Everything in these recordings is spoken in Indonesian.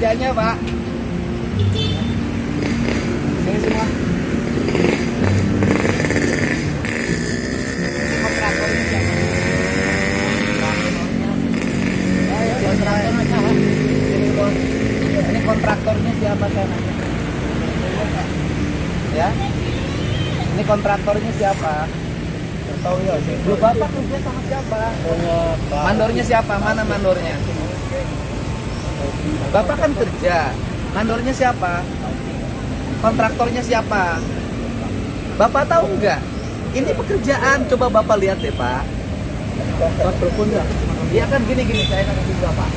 pekerjaannya, Pak. Sini semua. Kontraktornya siapa? Ini kontraktornya siapa saya nanya? Ya? Ini kontraktornya siapa? Tahu ya sih. Lu Bapak kerja sama siapa? Mandornya siapa? Mana mandornya? Bapak kan kerja. Mandornya siapa? Kontraktornya siapa? Bapak tahu nggak? Ini pekerjaan. Coba Bapak lihat deh, Pak. Iya kan gini saya kasih Bapak.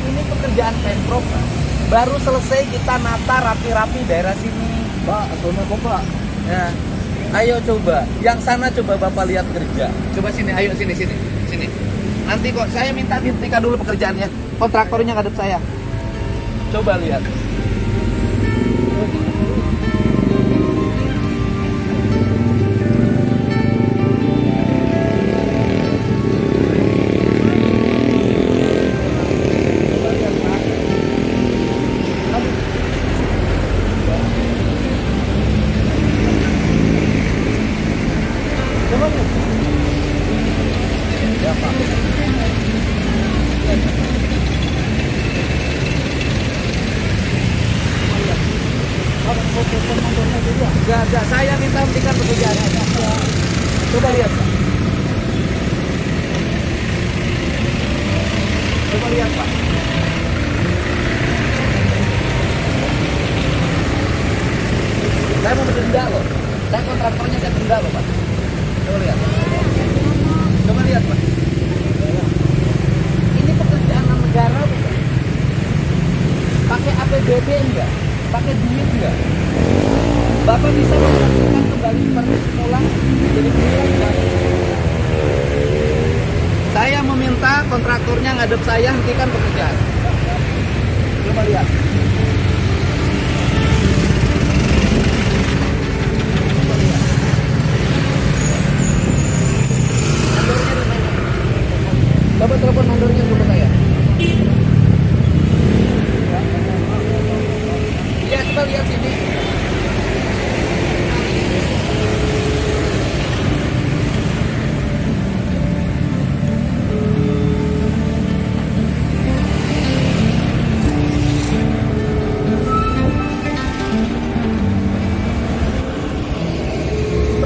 Ini pekerjaan Pemprov, Pak. Baru selesai kita nata rapi-rapi daerah sini. Pak, kok Pak? Ya. Ayo coba, yang sana coba Bapak lihat kerja. Coba sini, ayo sini. Nanti kok saya minta dihentikan dulu pekerjaannya. Kontraktornya ngadep saya. Coba lihat. Enggak, saya minta hentikan pekerjaannya. Coba lihat, Pak. Coba lihat, Pak. Saya mau denda loh. Saya kontraktornya saya denda loh, Pak. Coba lihat. Coba lihat, Pak. Ini pekerjaan negara bukan? Pakai APBD enggak? Pakai duit enggak? Bapak bisa melakukan kembali seperti semula jadi pekerjaan. Saya meminta kontraktornya ngadep saya hentikan pekerjaan. Coba lihat. Mandornya di mana? Bapak telepon mandornya ke saya. Iya, coba lihat sini.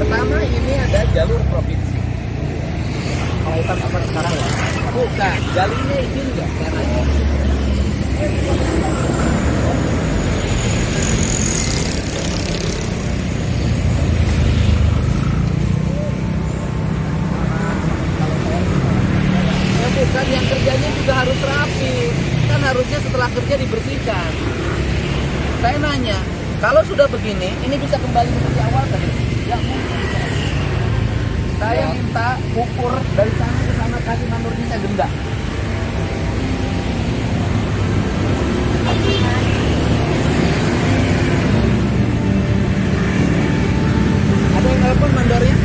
Pertama ini ada jalur provinsi. Kaitan apa sekarang ya? Bukan, jalurnya izin enggak? Saya nanya. Ya bukan, yang kerjanya juga harus rapi. Kan harusnya setelah kerja dibersihkan. Saya nanya, kalau sudah begini, ini bisa kembali seperti awal kan? Ya mungkin. Saya minta ukur dari sana ke sana, kasih mandornya saya denda. Ada yang telepon mandornya?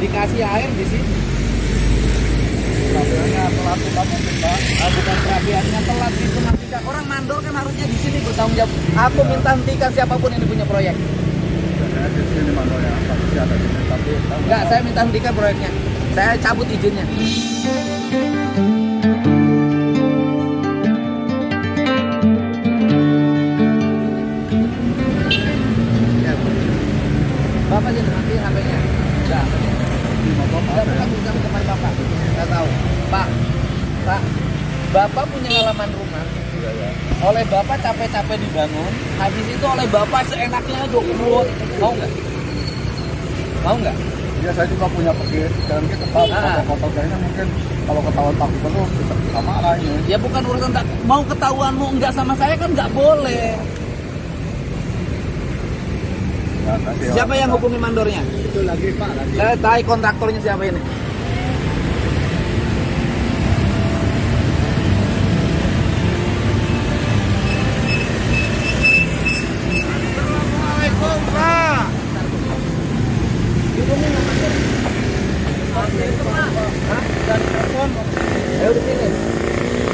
Dikasih air di sini. Perapiannya telat Pak. Bukan perapiannya telat itu nanti orang mandor kan harusnya di sini bertanggung jawab. Aku minta hentikan siapapun yang punya proyek. Saya di sini mandornya, tapi enggak, saya minta hentikan proyeknya. Saya cabut izinnya. Ya, Bapak jadi nanti HP-nya. Enggak. Bukan teman Bapak. Nggak tahu. Pak, Bapak punya halaman rumah. Oleh Bapak capek-capek dibangun, habis itu oleh Bapak seenaknya dukut. Mau nggak? Mau nggak? Ya saya juga punya pikiran gitu Pak. Foto kayaknya mungkin kalau ketahuan Pak Gubernur bisa sama arahnya. Ya bukan urusan tak mau ketahuanmu enggak sama saya kan nggak boleh. Ya, siapa yang hubungi mandornya? Itu lagi Pak. Saya tahu kontraktornya siapa ini. Ngomongin apa sih? Itu mah. Hah? Dan telepon. Ayo di sini.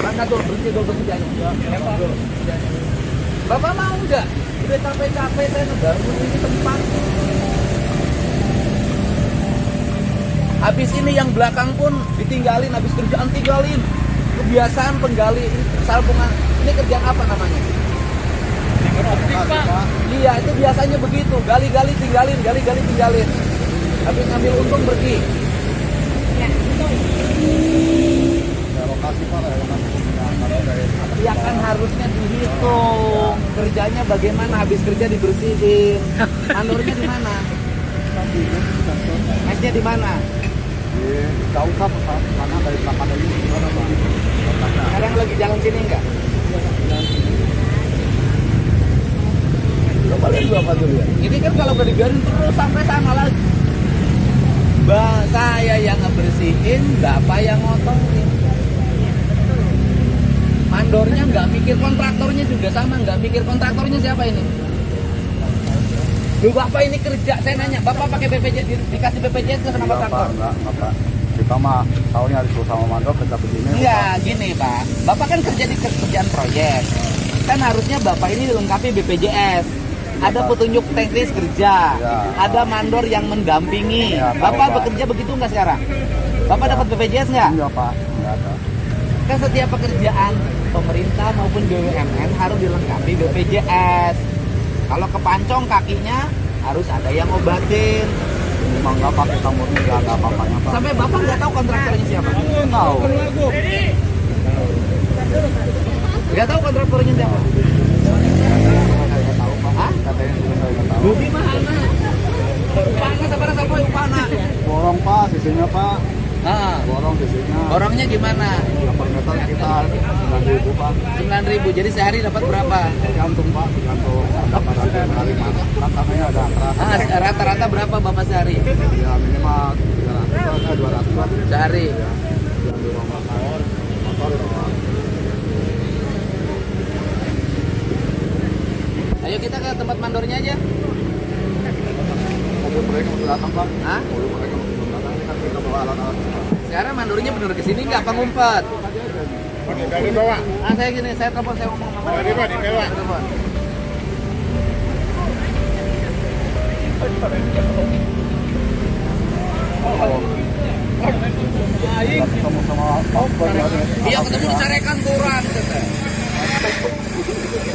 Angkat dulu, berhenti dulu kerjanya. Bapak mau nggak? Udah capek-capek saya ngebangun ini tempat. Habis ini yang belakang pun ditinggalin, habis kerjaan tinggalin. Kebiasaan penggali salpungan. Ini kerjaan apa namanya? Iya, itu biasanya begitu. Gali-gali tinggalin, gali-gali tinggalin. Habis ngambil untung pergi. Lokasi Pak, lokasi penggunaan Ya kan harusnya dihitung. Kerjanya bagaimana, habis kerja dibersihin. Mandornya di mana? Mesnya di mana? jauh Pak, karena dari belakang dari ini gimana Pak? Sekarang lagi jalan sini enggak? Coba lihat dulu apa dulu ya. Ini kan kalau nggak dibiarin terus sampai sana lagi. Saya yang ngebersihin, Bapak yang ngotorin. Mandornya nggak mikir, kontraktornya juga sama, nggak mikir. Kontraktornya siapa ini? Lu Bapak ini kerja, saya nanya, Bapak pakai BPJS, dikasih BPJS ke sama kontraktor? Enggak Pak. Kita mah tahunya disuruh sama mandor kerja begini. Enggak, gini Pak. Bapak kan kerja di kerjaan proyek. Kan harusnya Bapak ini dilengkapi BPJS. Ada petunjuk teknis kerja, ya. Ada mandor yang mendampingi. Ya, Bapak Pak. bekerja begitu nggak sekarang? Bapak dapat BPJS nggak? Iya Pak, enggak ada. Kan setiap pekerjaan pemerintah maupun BUMN harus dilengkapi BPJS. Kalau kepancong kakinya harus ada yang obatin. Memang nggak pakai tamurnya, nggak ada apa-apanya Pak. Sampai Bapak nggak tahu kontraktornya siapa? Tahu. Nggak tahu kontraktornya siapa? Saya tahu Pak. Hah? Katanya saya nggak tahu. Budi mana? Upana sama Upana. Borong Pak, sisinya Pak. Ah, Borong sisinya. orangnya gimana? 8 meter sekitar 9.000 Pak. 9.000. Jadi sehari dapat berapa? Tergantung Pak, tergantung dapat harga dari mana. Kan tanahnya ada keras. Rata-rata berapa Bapak sehari? Ya minimal 300 200 Sehari. yang di ruang makan. Motor Pak. Ayo kita ke tempat mandornya aja. Mobil mereka mau datang Pak. Hah? Mobil mereka mau datang. Ini kan kita bawa alat-alat. Sekarang mandornya bener kesini nggak? Apa ngumpet? Dari bawah. Saya gini, saya telepon, saya ngomong sama Dari bawah, di bawah. telepon. Ketemu sama Pak. Iya ketemu dicarekan kurang.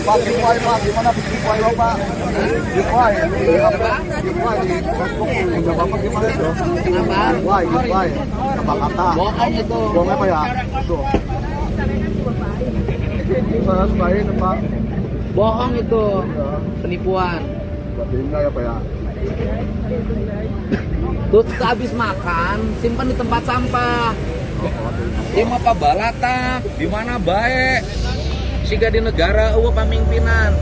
Pak, giveaway Pak, gimana giveaway Bapak? Giveaway, di apa? Giveaway di Facebook, udah Bapak gimana itu? Kenapa? Giveaway, apa kata? Bohong itu. Bohong apa ya? Tuh. Saya sukain Pak. Bohong itu. Penipuan. Berarti enggak ya Pak ya? Terus habis makan, simpan di tempat sampah. Di apa balata, di mana baik. Siga di negara pamimpinan.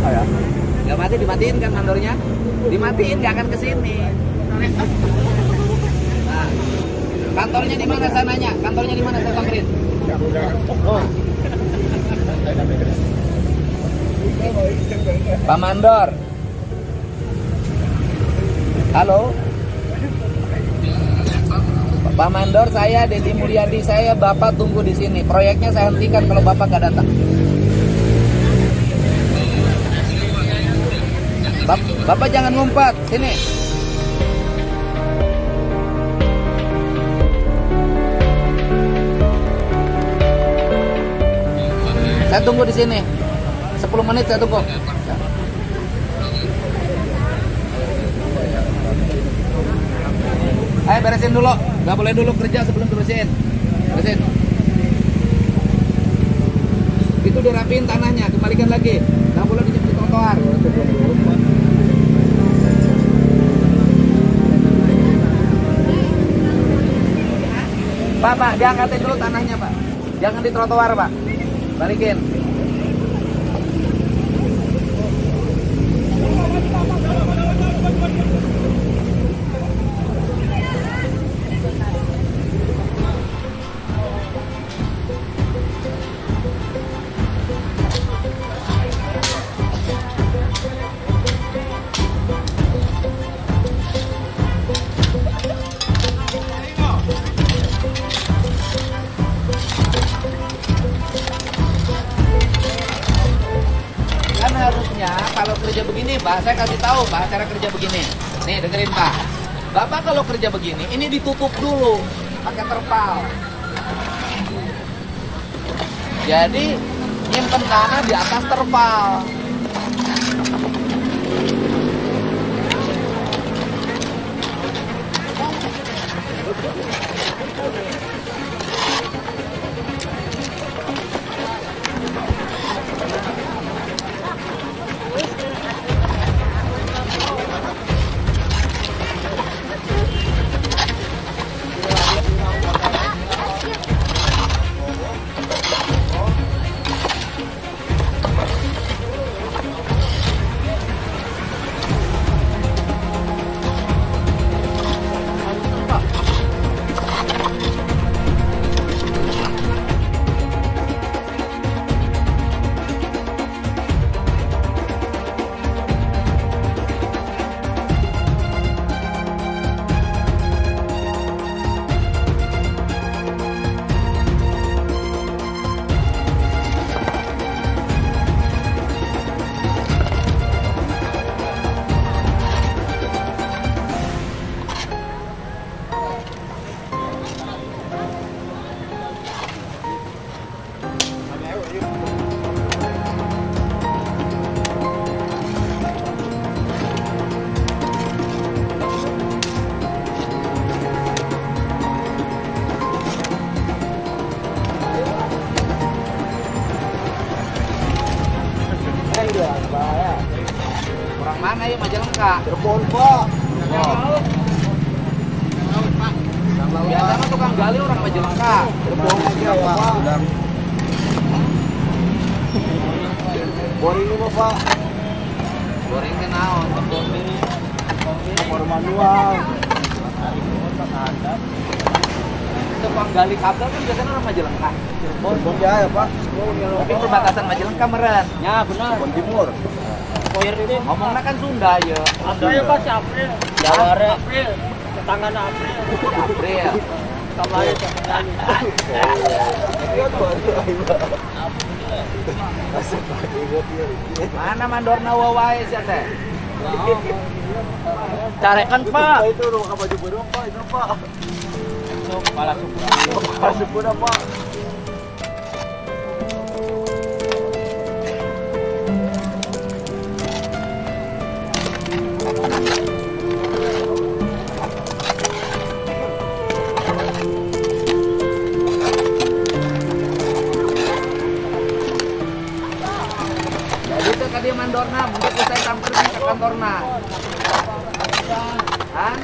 Ya. Gak mati, dimatiin kan mandornya? Dimatiin, gak akan kesini. Nah, kantornya di mana saya nanya? Kantornya di mana saya samperin? Oh. Pak Mandor. Halo. Pak Mandor, saya Deddy Mulyadi, saya Bapak tunggu di sini. Proyeknya saya hentikan kalau Bapak nggak datang. Bapak jangan ngumpet, sini. Saya tunggu di sini. 10 menit saya tunggu. Ayo beresin dulu. Nggak boleh dulu kerja sebelum terusin. Beresin. Itu dirapiin tanahnya, kembalikan lagi. Nggak boleh di trotoar. Pak, diangkatin dulu tanahnya, Pak. Jangan di trotoar, Pak. Balikin. caranya kalau kerja begini, Pak, saya kasih tahu, Pak, cara kerja begini. Nih, dengerin, Pak. Bapak kalau kerja begini, ini ditutup dulu pakai terpal. Jadi nyimpen tanah di atas terpal. Orang mana ya Majalengka? Cirebon, Pak. Oh. Biasanya tukang gali orang Majalengka. Cirebon aja, Pak. Dan boring ini, Pak. Goreng ke naon? Bor manual. Tukang gali kabel kan biasanya orang Majalengka. Cirebon ya, Pak. Tapi perbatasan Majalengka meren. Ya benar. Cirebon Timur. Koyer ini. Ngomongnya kan Sunda ya. April Pak, si April. Jawara April. Tetangga April. April. Kamari Mana mandorna wawae sia teh? Carekan Pak. Itu rumah baju baru, Pak. Itu, Pak. Kepala suku. Kepala suku dah, Pak. Jadi itu ka dia mandorna, mungkin saya samperin ke kantorna. Hah?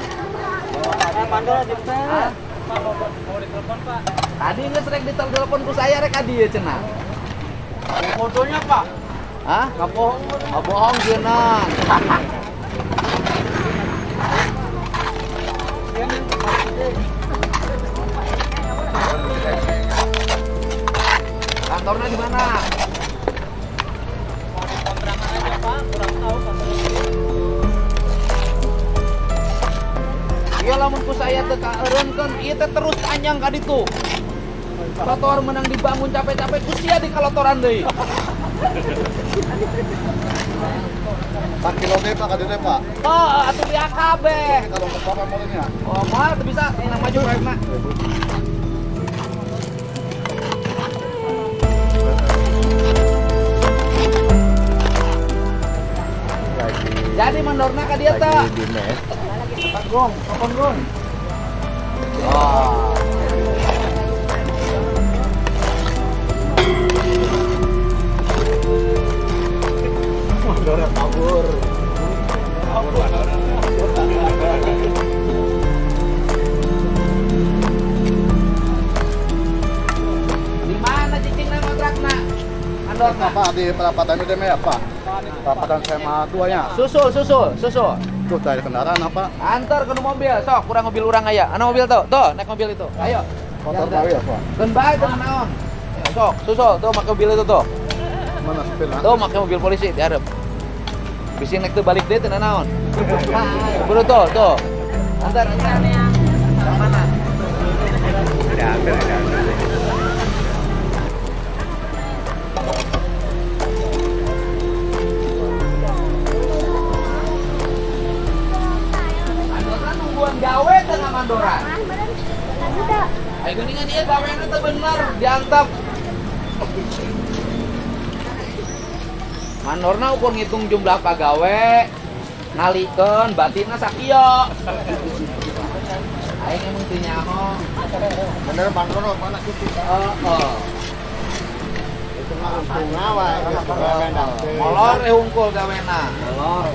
Mandor di Hah? Pak mau ditelepon Pak. Tadi nggak sering ditelepon ku saya rek adi ya cenah. Fotonya Pak. Hah? Nggak bohong, nggak bohong cenah. Kantornya di mana? Kontrakan aja Pak, kurang tahu Iya lamun ku saya teu kaeureunkeun ieu teh terus panjang ka ditu. Trotoar menang dibangun capek-capek ku sia di kalotoran deui. Pak kilo teh, Pak, kadene, Pak. Oh, atuh dia kabeh. Kalau ke Bapak malingnya. Oh, moal teu bisa nang maju proyekna. Jadi mandorna ka dia teh. Gong, kapan Gong? Oh. Mandora kabur. Di mana cicingna kontrakna? Mandorna. Pak, di perapatan UDM ya, Pak? Perapatan SMA 2-nya. Susul. Tuh, dari kendaraan apa? Antar ke mobil, sok kurang mobil urang aya. Ana mobil tuh, naik mobil itu. Ayo. Motor baru ya, Pak? Keun bae teu naon. Ya, sok, susul tuh make mobil itu tuh. Mana sepeda? Tuh make mobil polisi di hareup. Bisi nek teu balik deui teu naon. Buru tuh. Antar. Ke mana? Ada. Mandora. Ayo geningan dia gaweana teh bener diantep. Mandorna ukur ngitung jumlah pagawe, ngalikeun batinna sakieu. Aing emang teu nyaho. Bener Mandoro mana gitu. Itu mah untung wae geus gawean teh. Molor hungkul gawena. Molor.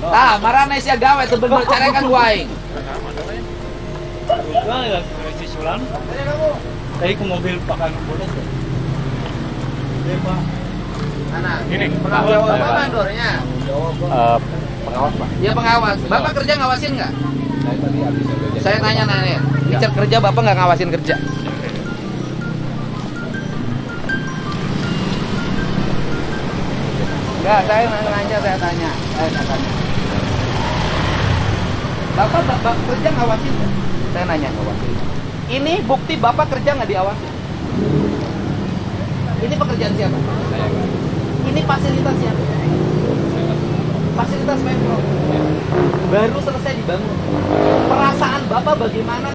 Tah, marane sia gawe teu bener carekan ku aing. Enggak ya, si Sulan. Tadi ke mobil pakai bodoh. Mana? Ini. Pengawas apa mandornya? Pengawas Pak. Ya pengawas. Bapak kerja ngawasin nggak? Saya nanya. Richard kerja, Bapak nggak ngawasin kerja? Enggak, saya nanya, saya tanya. Bapak kerja ngawasin nggak? Saya nanya ngawasin. Ini bukti Bapak kerja nggak diawasin? Ini pekerjaan siapa? Saya Pak. Ini fasilitas siapa? Fasilitas Pemprov. Baru selesai dibangun. Perasaan Bapak bagaimana?